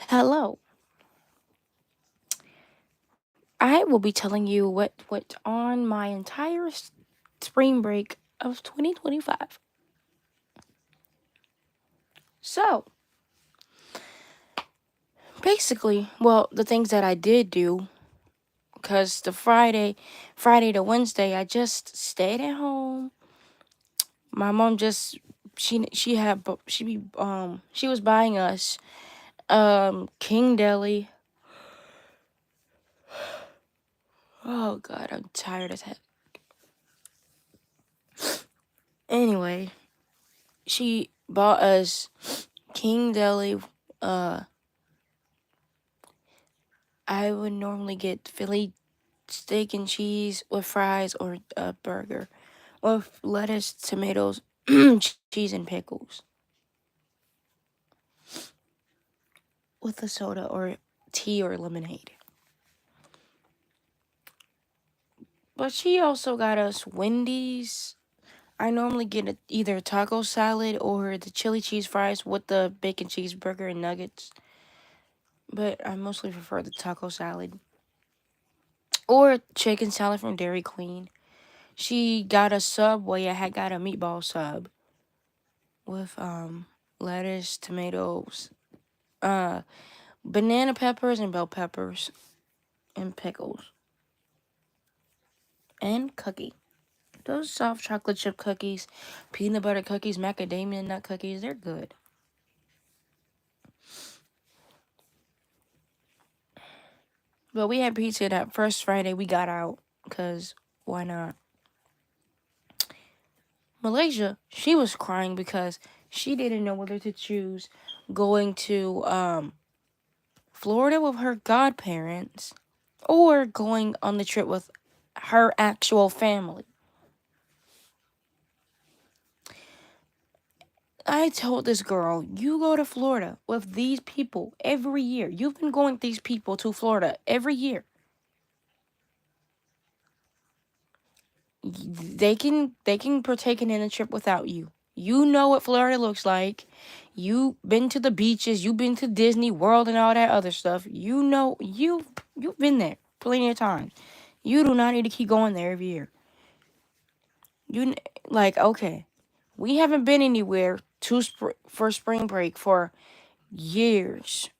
Hello. I will be telling you what on my entire spring break of 2025. So, basically, well, the things that I did do cuz the Friday to Wednesday, I just stayed at home. My mom just she had she was buying us King Deli. Oh god, I'm tired as heck. Anyway, she bought us King Deli. uh I would normally get Philly steak and cheese with fries or a burger with lettuce, tomatoes, cheese, and pickles with a soda or tea or lemonade. But she also got us Wendy's. I normally get either a taco salad or the chili cheese fries with the bacon cheeseburger and nuggets. But I mostly prefer the taco salad or chicken salad from Dairy Queen. She got a Subway. I had got a meatball sub with lettuce, tomatoes, uh banana peppers and bell peppers and pickles and cookie. Those soft chocolate chip cookies, peanut butter cookies, macadamia nut cookies, they're good. But we had pizza that first Friday we got out because why not? Malaysia, she was crying because she didn't know whether to choose going to Florida with her godparents or going on the trip with her actual family. I told this girl, you go to Florida with these people every year. You've been going with these people to Florida every year. They can partake in a trip without you. You know what Florida looks like. You've been to the beaches, you've been to Disney World and all that other stuff. You know you've been there plenty of times. You do not need to keep going there every year. You like okay. We haven't been anywhere for spring break for years.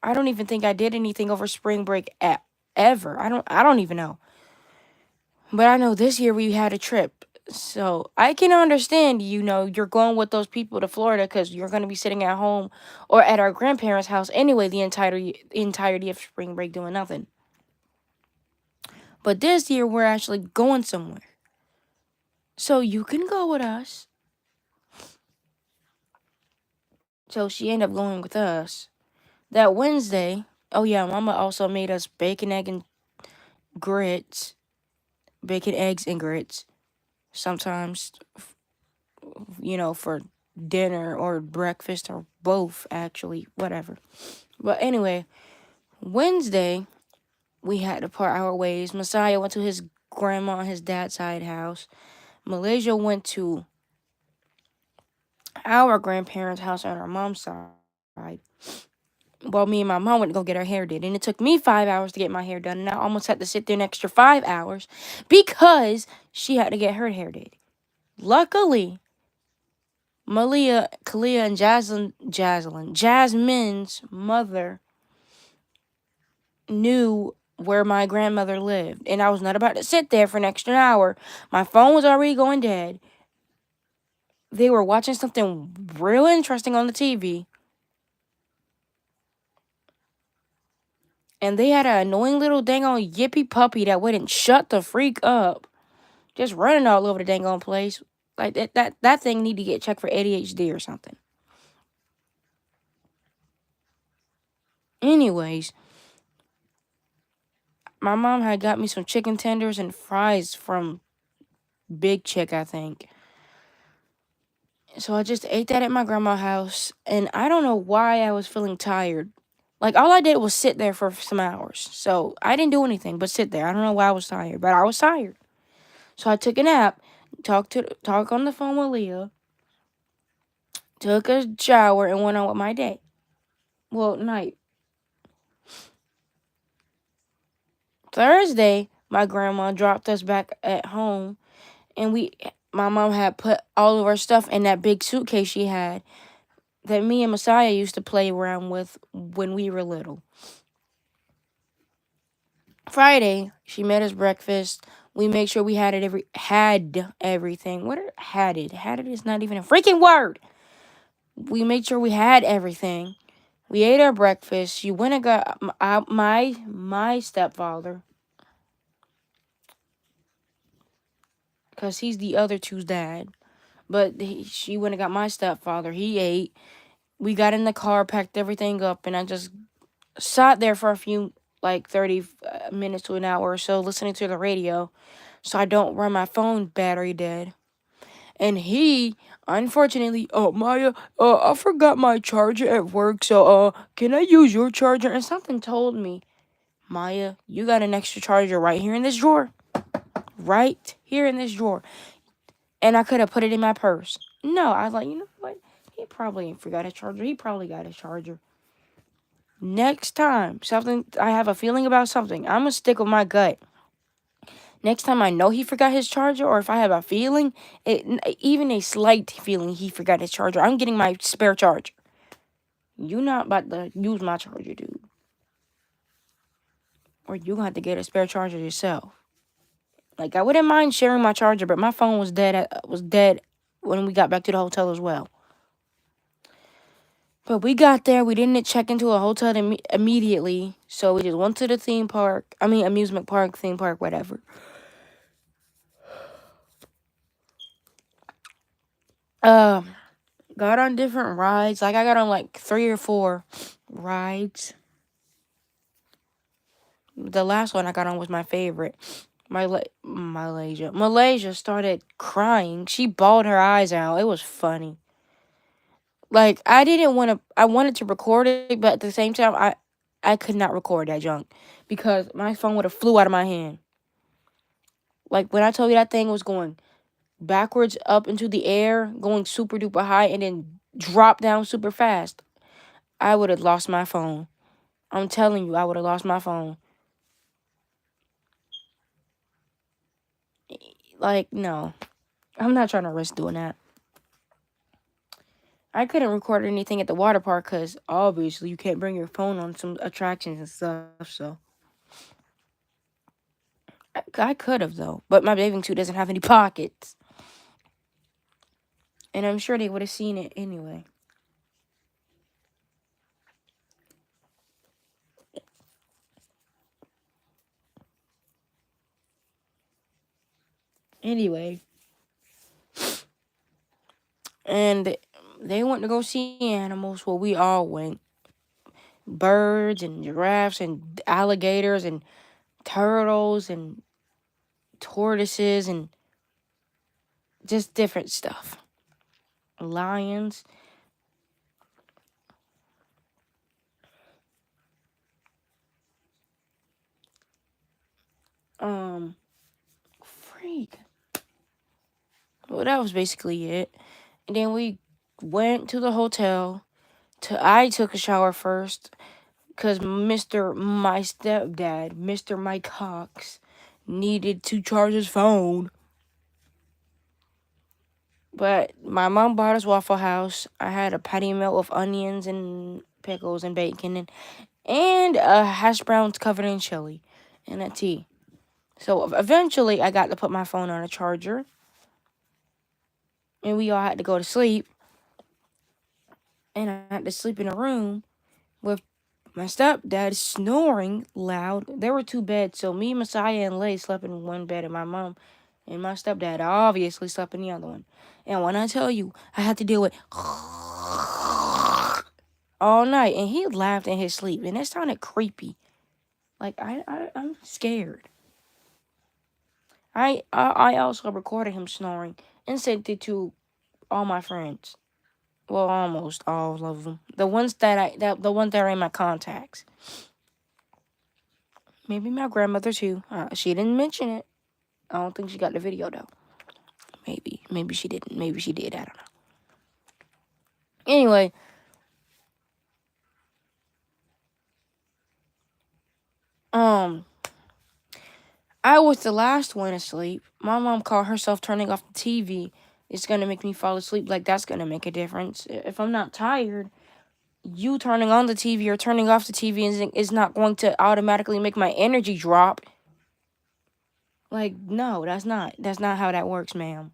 I don't even think I did anything over spring break ever. I don't even know. But I know this year we had a trip. So I can understand, you're going with those people to Florida because you're going to be sitting at home or at our grandparents' house anyway the entirety of spring break doing nothing. But this year we're actually going somewhere. So you can go with us. So she ended up going with us. That Wednesday, oh yeah, Mama also made us grits, bacon, eggs, and grits. Sometimes, for dinner or breakfast or both, actually, whatever. But anyway, Wednesday, we had to part our ways. Messiah went to his grandma and his dad's side house. Malaysia went to our grandparents' house on our mom's side. Well, me and my mom went to go get our hair did. And it took me 5 hours to get my hair done. And I almost had to sit there an extra 5 hours because she had to get her hair did. Luckily, Malia, Kalia, and Jasmine's mother knew where my grandmother lived. And I was not about to sit there for an extra hour. My phone was already going dead. They were watching something real interesting on the TV. And they had an annoying little dang on yippy puppy that wouldn't shut the freak up. Just running all over the dang on place. Like that thing need to get checked for ADHD or something. Anyways, my mom had got me some chicken tenders and fries from Big Chick, I think. So I just ate that at my grandma's house, and I don't know why I was feeling tired. Like all I did was sit there for some hours. So I didn't do anything but sit there. I don't know why I was tired, but I was tired. So I took a nap, talk on the phone with Leah, took a shower, and went on with my day. Well, night. Thursday, my grandma dropped us back at home, and my mom had put all of our stuff in that big suitcase she had that me and Messiah used to play around with when we were little. Friday, she made us breakfast. We made sure we had everything. What had it? Had it is not even a freaking word. We made sure we had everything. We ate our breakfast. She went and got my stepfather, because he's the other two's dad. But she went and got my stepfather. He ate. We got in the car, packed everything up, and I just sat there for a few, like 30 minutes to an hour or so, listening to the radio so I don't run my phone battery dead. And he, unfortunately, Maya, I forgot my charger at work, so, can I use your charger? And something told me, Maya, you got an extra charger right here in this drawer. Right here in this drawer. And I could have put it in my purse. No, I was like, you know what? He probably ain't forgot his charger. He probably got his charger. Next time, I have a feeling about something, I'm going to stick with my gut. Next time I know he forgot his charger, or if I have a feeling, even a slight feeling he forgot his charger, I'm getting my spare charger. You not about to use my charger, dude. Or you gonna have to get a spare charger yourself. Like, I wouldn't mind sharing my charger, but my phone was dead when we got back to the hotel as well. But we got there. We didn't check into a hotel immediately, so we just went to the amusement park, theme park, whatever. Got on different rides. Like, I got on like 3 or 4 rides. The last one I got on was my favorite. Malaysia started crying. She bawled her eyes out. It was funny. Like, I wanted to record it, but at the same time, I could not record that junk because my phone would have flew out of my hand. Like, when I told you that thing was going backwards up into the air, going super duper high, and then drop down super fast, I would have lost my phone. I'm telling you, I would have lost my phone. Like, no. I'm not trying to risk doing that. I couldn't record anything at the water park because obviously you can't bring your phone on some attractions and stuff, so. I could have, though. But my bathing suit doesn't have any pockets. And I'm sure they would have seen it anyway. Anyway. And they went to go see animals. Well, we all went. Birds and giraffes and alligators and turtles and tortoises and just different stuff. Lions. Freak. Well, that was basically it. And then we went to the hotel. I took a shower first because my stepdad, Mr. Mike Cox, needed to charge his phone. But my mom bought us Waffle House. I had a patty melt with onions and pickles and bacon and hash browns covered in chili and a tea. So eventually I got to put my phone on a charger. And we all had to go to sleep. And I had to sleep in a room with my stepdad snoring loud. There were 2 beds, so me, Messiah, and Lay slept in one bed, and my mom and my stepdad obviously slept in the other one. And when I tell you, I had to deal with all night, and he laughed in his sleep, and it sounded creepy. Like, I'm scared. I also recorded him snoring and sent it to all my friends. Well, almost all of them. The ones that are in my contacts. Maybe my grandmother too. She didn't mention it. I don't think she got the video though. Maybe she didn't. Maybe she did. I don't know. Anyway, um, I was the last one asleep. My mom called herself turning off the TV. It's gonna make me fall asleep. Like, that's gonna make a difference. If I'm not tired, you turning on the TV or turning off the TV is not going to automatically make my energy drop. Like, no, that's not how that works, ma'am.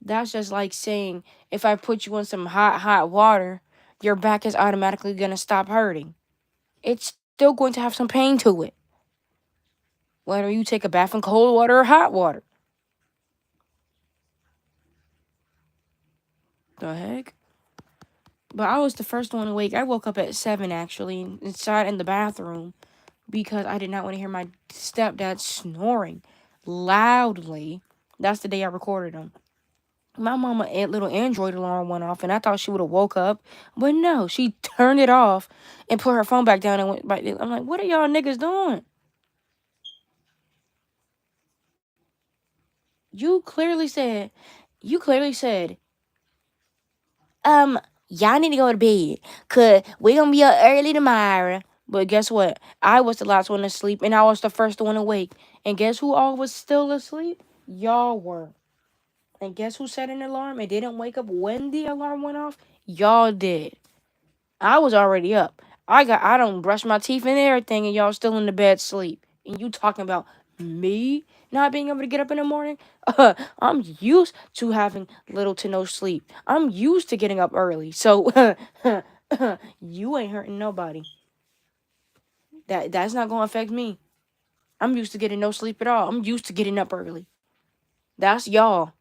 That's just like saying if I put you in some hot water, your back is automatically gonna stop hurting. It's still going to have some pain to it, whether you take a bath in cold water or hot water. The heck? But I was the first one awake. I woke up at 7 actually and sat in the bathroom because I did not want to hear my stepdad snoring loudly. That's the day I recorded him. My mama little Android alarm went off, and I thought she would have woke up, but no, she turned it off and put her phone back down and went back. I'm like, what are y'all niggas doing? You clearly said, you clearly said, y'all need to go to bed, cause we gonna be up early tomorrow. But guess what? I was the last one to sleep, and I was the first one awake. And guess who all was still asleep? Y'all were. And guess who set an alarm and didn't wake up when the alarm went off? Y'all did. I was already up. I don't brush my teeth and everything, and y'all still in the bed sleep. And you talking about me not being able to get up in the morning? I'm used to having little to no sleep. I'm used to getting up early. So you ain't hurting nobody. That's not gonna affect me. I'm used to getting no sleep at all. I'm used to getting up early. That's y'all.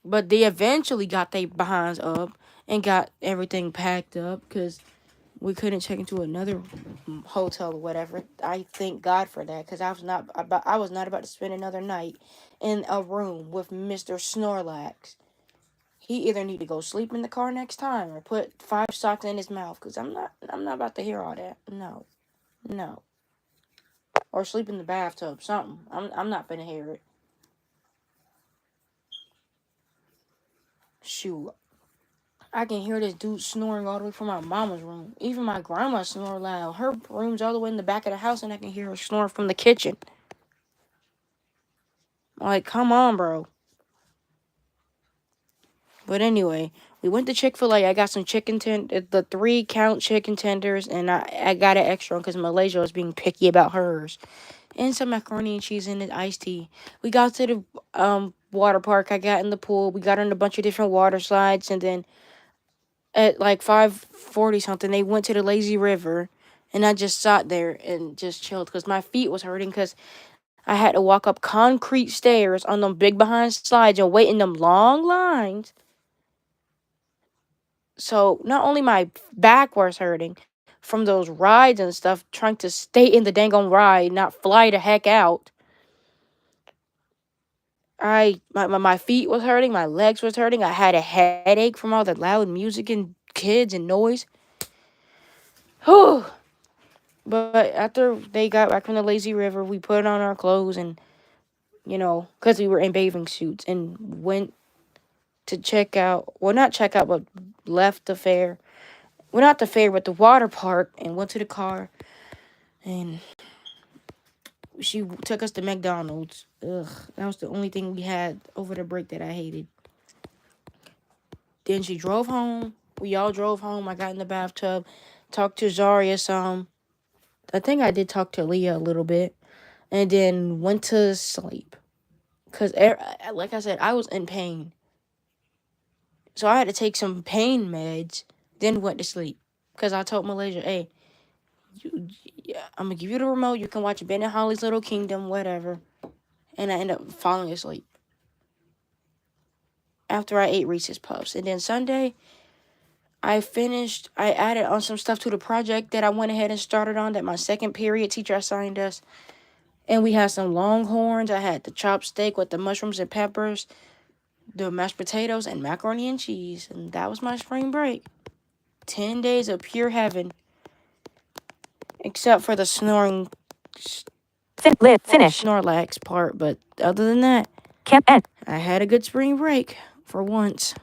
But they eventually got their behinds up and got everything packed up because we couldn't check into another hotel or whatever. I thank God for that because I was not about to spend another night in a room with Mr. Snorlax. He either need to go sleep in the car next time or put 5 socks in his mouth because I'm not about to hear all that. No, no, or sleep in the bathtub. Something. I'm not gonna hear it. Shoot. I can hear this dude snoring all the way from my mama's room. Even my grandma snore loud. Her room's all the way in the back of the house, and I can hear her snore from the kitchen. Like, come on, bro. But anyway, we went to Chick-fil-A. I got some the 3-count chicken tenders, and I got an extra one because Malaysia was being picky about hers. And some macaroni and cheese and an iced tea. We got to the water park. I got in the pool. We got on a bunch of different water slides, and then at like 5:40 something, they went to the lazy river, and I just sat there and just chilled because my feet was hurting because I had to walk up concrete stairs on them big behind slides and wait in them long lines. So not only my back was hurting from those rides and stuff, trying to stay in the dang on ride, not fly the heck out. My feet was hurting, my legs was hurting. I had a headache from all the loud music and kids and noise. Whew. But after they got back from the lazy river, we put on our clothes and, because we were in bathing suits and went to check out. Well, not check out, but left the fair. Well, not the fair, but the water park and went to the car. And she took us to McDonald's. Ugh, that was the only thing we had over the break that I hated. Then she drove home. We all drove home. I got in the bathtub, talked to Zaria some. I think I did talk to Leah a little bit. And then went to sleep. Because, like I said, I was in pain. So I had to take some pain meds. Then went to sleep. Because I told Malaysia, hey, I'm going to give you the remote. You can watch Ben and Holly's Little Kingdom, whatever. And I ended up falling asleep. After I ate Reese's Puffs. And then Sunday, I added on some stuff to the project that I went ahead and started on that my second period teacher assigned us. And we had some longhorns. I had the chopped steak with the mushrooms and peppers, the mashed potatoes, and macaroni and cheese. And that was my spring break. 10 days of pure heaven. Except for the snoring Finish. Snorlax part. But other than that, I had a good spring break for once.